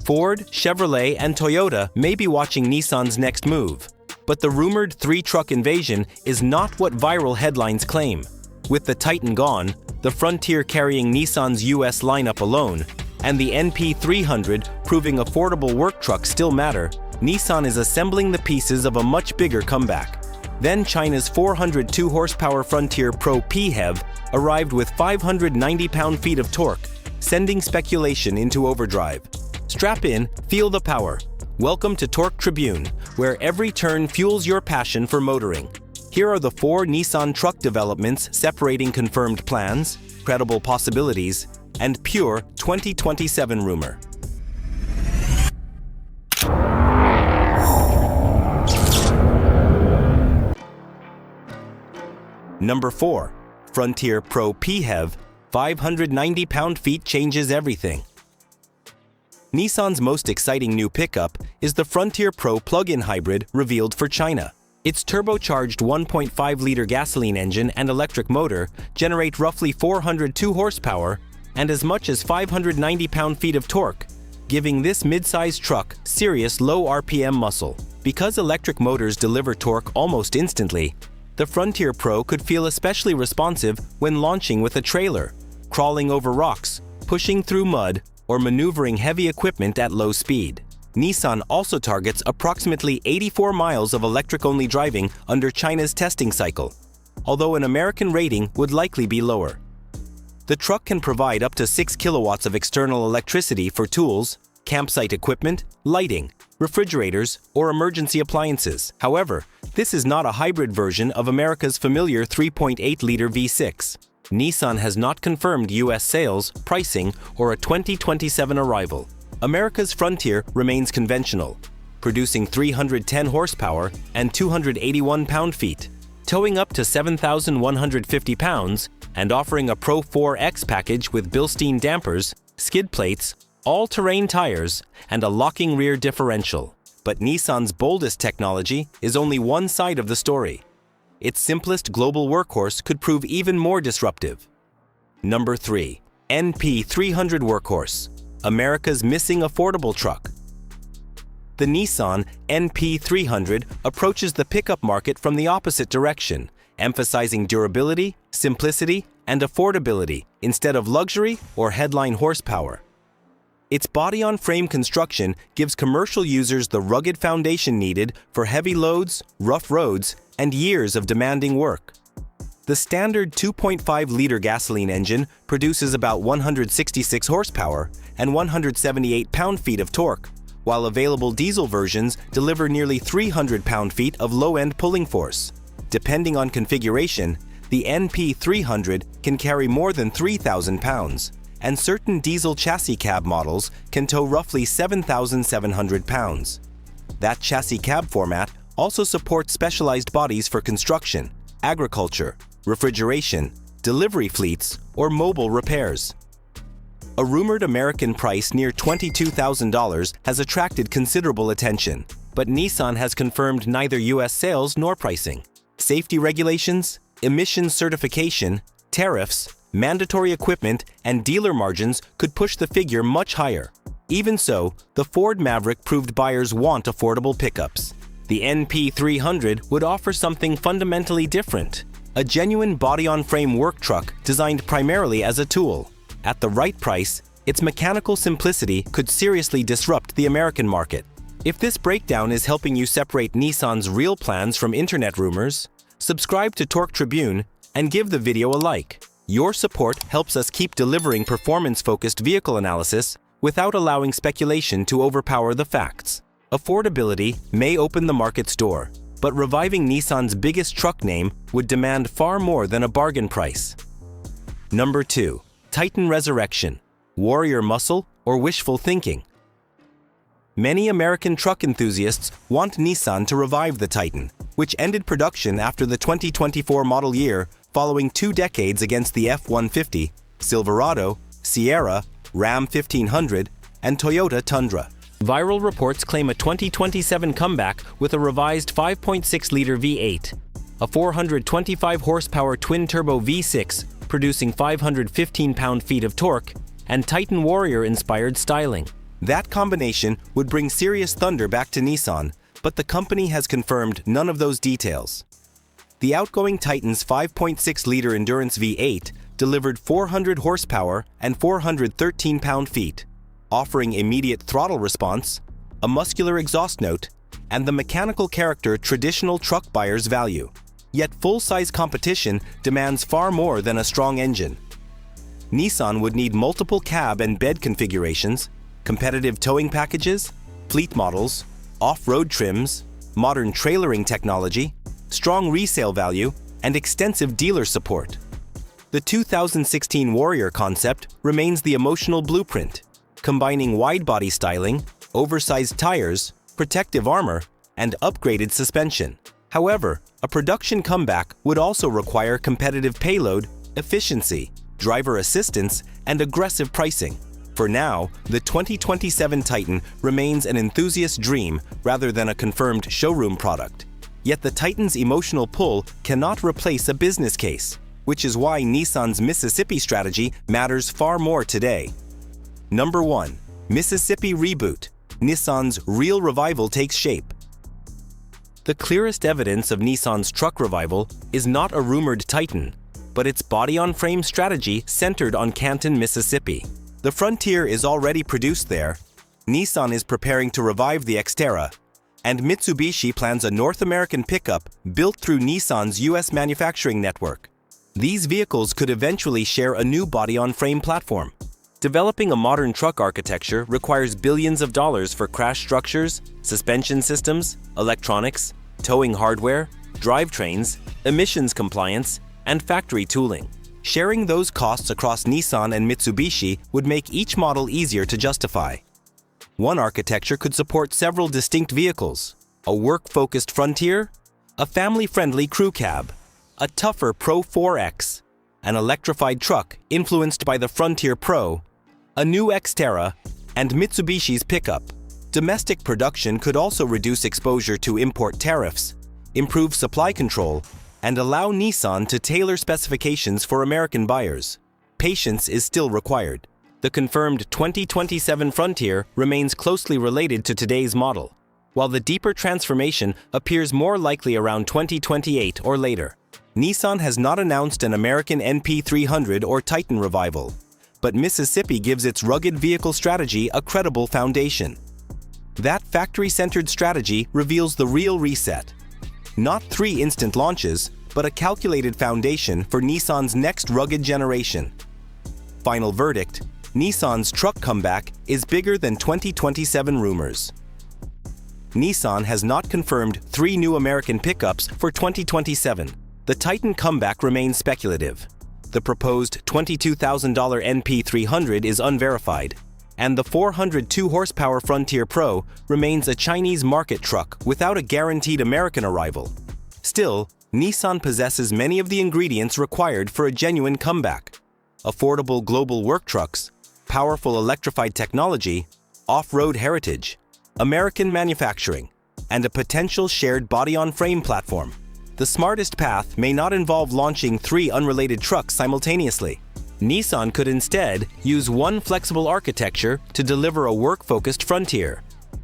Ford, Chevrolet, and Toyota may be watching Nissan's next move. But the rumored three-truck invasion is not what viral headlines claim. With the Titan gone, the Frontier carrying Nissan's US lineup alone, and the NP300 proving affordable work trucks still matter, Nissan is assembling the pieces of a much bigger comeback. Then China's 402 horsepower Frontier Pro PHEV arrived with 590 pound-feet of torque, sending speculation into overdrive. Strap in, feel the power. Welcome to Torque Tribune, where every turn fuels your passion for motoring. Here are the 4 Nissan truck developments separating confirmed plans, credible possibilities, and pure 2027 rumor. Number 4. Frontier Pro PHEV, 590 pound-feet changes everything. Nissan's most exciting new pickup is the Frontier Pro plug-in hybrid revealed for China. Its turbocharged 1.5-liter gasoline engine and electric motor generate roughly 402 horsepower and as much as 590 pound-feet of torque, giving this mid-size truck serious low RPM muscle. Because electric motors deliver torque almost instantly, the Frontier Pro could feel especially responsive when launching with a trailer, crawling over rocks, pushing through mud, or maneuvering heavy equipment at low speed. Nissan also targets approximately 84 miles of electric-only driving under China's testing cycle, although an American rating would likely be lower. The truck can provide up to 6 kilowatts of external electricity for tools, campsite equipment, lighting, refrigerators, or emergency appliances. However, this is not a hybrid version of America's familiar 3.8-liter V6. Nissan has not confirmed US sales, pricing, or a 2027 arrival. America's Frontier remains conventional, producing 310 horsepower and 281 pound-feet, towing up to 7,150 pounds, and offering a Pro 4X package with Bilstein dampers, skid plates, all-terrain tires, and a locking rear differential. But Nissan's boldest technology is only one side of the story. Its simplest global workhorse could prove even more disruptive. Number 3. NP300 Workhorse, America's missing affordable truck. The Nissan NP300 approaches the pickup market from the opposite direction, emphasizing durability, simplicity, and affordability instead of luxury or headline horsepower. Its body-on-frame construction gives commercial users the rugged foundation needed for heavy loads, rough roads, and years of demanding work. The standard 2.5-liter gasoline engine produces about 166 horsepower and 178 pound-feet of torque, while available diesel versions deliver nearly 300 pound-feet of low-end pulling force. Depending on configuration, the NP300 can carry more than 3,000 pounds, and certain diesel chassis cab models can tow roughly 7,700 pounds. That chassis cab format also supports specialized bodies for construction, agriculture, refrigeration, delivery fleets, or mobile repairs. A rumored American price near $22,000 has attracted considerable attention, but Nissan has confirmed neither US sales nor pricing. Safety regulations, emissions certification, tariffs, mandatory equipment, and dealer margins could push the figure much higher. Even so, the Ford Maverick proved buyers want affordable pickups. The NP300 would offer something fundamentally different, a genuine body-on-frame work truck designed primarily as a tool. At the right price, its mechanical simplicity could seriously disrupt the American market. If this breakdown is helping you separate Nissan's real plans from internet rumors, subscribe to Torque Tribune and give the video a like. Your support helps us keep delivering performance-focused vehicle analysis without allowing speculation to overpower the facts. Affordability may open the market's door, but reviving Nissan's biggest truck name would demand far more than a bargain price. Number 2. Titan Resurrection, Warrior Muscle or Wishful Thinking. Many American truck enthusiasts want Nissan to revive the Titan, which ended production after the 2024 model year following 2 decades against the F-150, Silverado, Sierra, Ram 1500, and Toyota Tundra. Viral reports claim a 2027 comeback with a revised 5.6-liter V8, a 425 horsepower twin-turbo V6 producing 515 pound-feet of torque, and Titan Warrior-inspired styling. That combination would bring serious thunder back to Nissan, but the company has confirmed none of those details. The outgoing Titan's 5.6-liter endurance V8 delivered 400 horsepower and 413 pound-feet, offering immediate throttle response, a muscular exhaust note, and the mechanical character traditional truck buyers value. Yet full-size competition demands far more than a strong engine. Nissan would need multiple cab and bed configurations, competitive towing packages, fleet models, off-road trims, modern trailering technology, strong resale value, and extensive dealer support. The 2016 Warrior concept remains the emotional blueprint, combining wide-body styling, oversized tires, protective armor, and upgraded suspension. However, a production comeback would also require competitive payload, efficiency, driver assistance, and aggressive pricing. For now, the 2027 Titan remains an enthusiast dream rather than a confirmed showroom product. Yet the Titan's emotional pull cannot replace a business case, which is why Nissan's Mississippi strategy matters far more today. Number 1. Mississippi Reboot. Nissan's real revival takes shape. The clearest evidence of Nissan's truck revival is not a rumored Titan, but its body-on-frame strategy centered on Canton, Mississippi. The Frontier is already produced there, Nissan is preparing to revive the Xterra, and Mitsubishi plans a North American pickup built through Nissan's US manufacturing network. These vehicles could eventually share a new body-on-frame platform. Developing a modern truck architecture requires billions of dollars for crash structures, suspension systems, electronics, towing hardware, drivetrains, emissions compliance, and factory tooling. Sharing those costs across Nissan and Mitsubishi would make each model easier to justify. One architecture could support several distinct vehicles: a work-focused Frontier, a family-friendly crew cab, a tougher Pro 4X, an electrified truck influenced by the Frontier Pro, a new Xterra, and Mitsubishi's pickup. Domestic production could also reduce exposure to import tariffs, improve supply control, and allow Nissan to tailor specifications for American buyers. Patience is still required. The confirmed 2027 Frontier remains closely related to today's model, while the deeper transformation appears more likely around 2028 or later. Nissan has not announced an American NP300 or Titan revival, but Mississippi gives its rugged vehicle strategy a credible foundation. That factory-centered strategy reveals the real reset. Not 3 instant launches, but a calculated foundation for Nissan's next rugged generation. Final verdict: Nissan's truck comeback is bigger than 2027 rumors. Nissan has not confirmed 3 new American pickups for 2027. The Titan comeback remains speculative. The proposed $22,000 NP300 is unverified, and the 402 horsepower Frontier Pro remains a Chinese market truck without a guaranteed American arrival. Still, Nissan possesses many of the ingredients required for a genuine comeback: affordable global work trucks, powerful electrified technology, off-road heritage, American manufacturing, and a potential shared body-on-frame platform. The smartest path may not involve launching 3 unrelated trucks simultaneously. Nissan could instead use one flexible architecture to deliver a work-focused Frontier,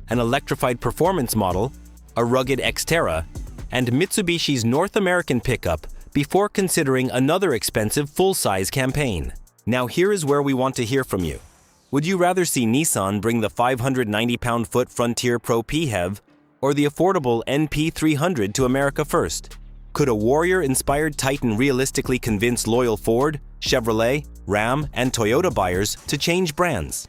an electrified performance model, a rugged Xterra, and Mitsubishi's North American pickup before considering another expensive full-size campaign. Now here is where we want to hear from you. Would you rather see Nissan bring the 590 pound-foot Frontier Pro PHEV or the affordable NP300 to America first? Could a Warrior-inspired Titan realistically convince loyal Ford, Chevrolet, Ram, and Toyota buyers to change brands?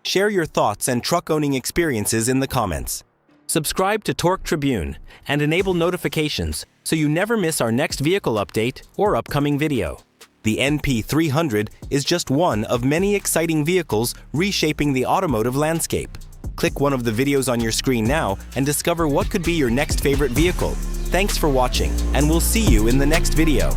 Share your thoughts and truck-owning experiences in the comments. Subscribe to Torque Tribune and enable notifications so you never miss our next vehicle update or upcoming video. The NP300 is just one of many exciting vehicles reshaping the automotive landscape. Click one of the videos on your screen now and discover what could be your next favorite vehicle. Thanks for watching, and we'll see you in the next video.